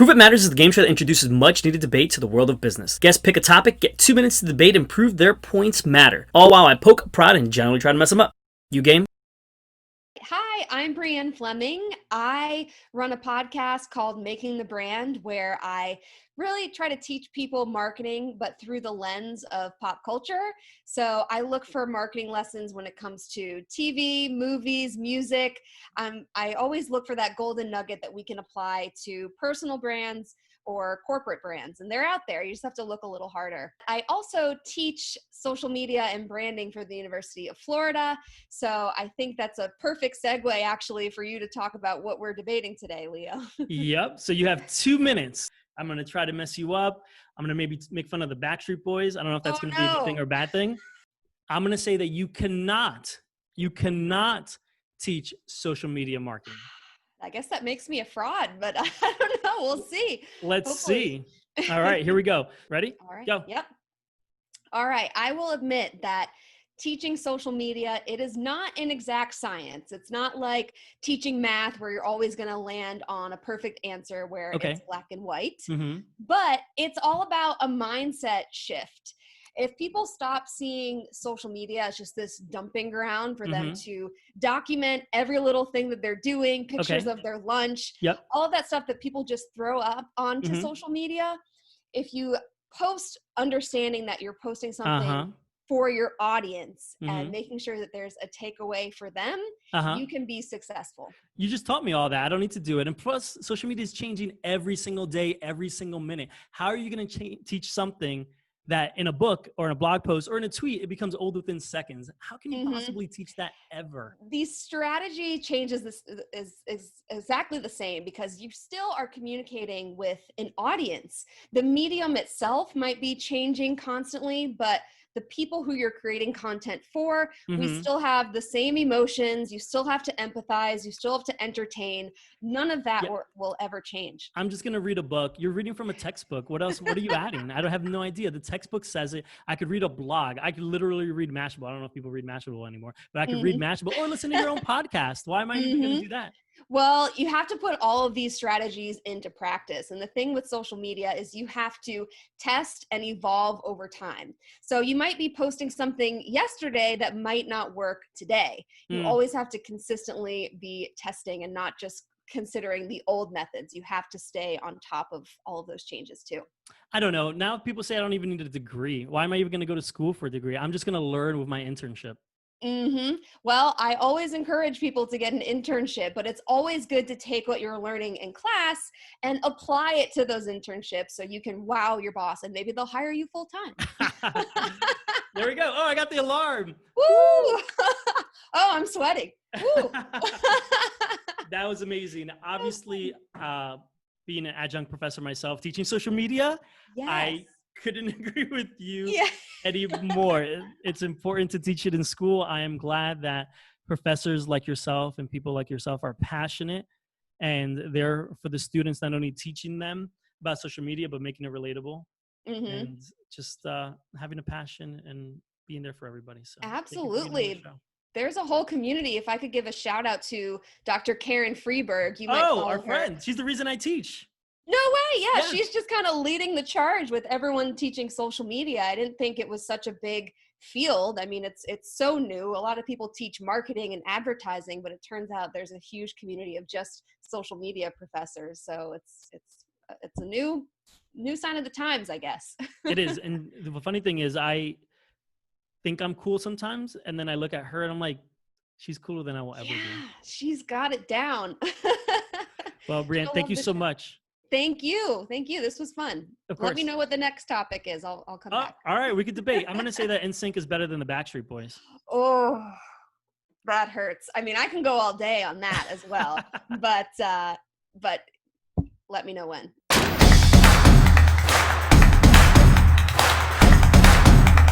Prove It Matters is the game show that introduces much needed debate to the world of business. Guests pick a topic, get 2 minutes to debate, and prove their points matter. All while I poke, prod, and generally try to mess them up. You game? Hi, I'm Brianne Fleming. I run a podcast called Making the Brand, where I really try to teach people marketing, but through the lens of pop culture. So I look for marketing lessons when it comes to TV, movies, music. I always look for that golden nugget that we can apply to personal brands or corporate brands, and they're out there. You just have to look a little harder. I also teach social media and branding for the University of Florida, so I think that's a perfect segue actually for you to talk about what we're debating today, Leo. Yep. So you have 2 minutes. I'm going to try to mess you up. I'm going to maybe make fun of the Backstreet Boys. I don't know if that's going to be a good thing or a bad thing. I'm going to say that you cannot teach social media marketing. I guess that makes me a fraud, but I don't know. We'll see. Let's see. All right, here we go. Ready? All right. Go. Yep. All right. I will admit that teaching social media, it is not an exact science. It's not like teaching math where you're always going to land on a perfect answer where it's black and white, but it's all about a mindset shift. If people stop seeing social media as just this dumping ground for them to document every little thing that they're doing, pictures of their lunch, all of that stuff that people just throw up onto social media, if you post understanding that you're posting something for your audience and making sure that there's a takeaway for them, you can be successful. You just taught me all that. I don't need to do it. And plus, social media is changing every single day, every single minute. How are you going to teach something that in a book or in a blog post or in a tweet, it becomes old within seconds? How can you possibly teach that ever? The strategy changes is exactly the same because you still are communicating with an audience. The medium itself might be changing constantly, but the people who you're creating content for, we still have the same emotions. You still have to empathize. You still have to entertain. None of that will ever change. I'm just going to read a book. You're reading from a textbook. What else? What are you adding? I don't have no idea. The textbook says it. I could read a blog. I could literally read Mashable. I don't know if people read Mashable anymore, but I could read Mashable or listen to your own podcast. Why am I even going to do that? Well, you have to put all of these strategies into practice. And the thing with social media is you have to test and evolve over time. So you might be posting something yesterday that might not work today. You always have to consistently be testing and not just considering the old methods. You have to stay on top of all of those changes too. I don't know. Now people say I don't even need a degree. Why am I even going to go to school for a degree? I'm just going to learn with my internship. Well, I always encourage people to get an internship, but it's always good to take what you're learning in class and apply it to those internships so you can wow your boss and maybe they'll hire you full time. There we go. Oh, I got the alarm. Woo! Oh, I'm sweating. Woo! That was amazing. Obviously, being an adjunct professor myself, teaching social media, I couldn't agree with you any more. It's important to teach it in school. I am glad that professors like yourself and people like yourself are passionate and they're for the students, not only teaching them about social media, but making it relatable and just having a passion and being there for everybody. So absolutely. There's a whole community. If I could give a shout out to Dr. Karen Freeberg, you might follow our her. friend. She's the reason I teach. No way. Yeah. She's just kind of leading the charge with everyone teaching social media. I didn't think it was such a big field. I mean, it's so new. A lot of people teach marketing and advertising, but it turns out there's a huge community of just social media professors. So it's a new sign of the times, I guess. It is. And the funny thing is I think I'm cool sometimes. And then I look at her and I'm like, she's cooler than I will ever be. She's got it down. Well, Brianne, thank you so much. Thank you. This was fun. Of course. Let me know what the next topic is. I'll come back. All right, we could debate. I'm going to say that NSYNC is better than the Backstreet Boys. Oh, that hurts. I mean, I can go all day on that as well, but let me know when.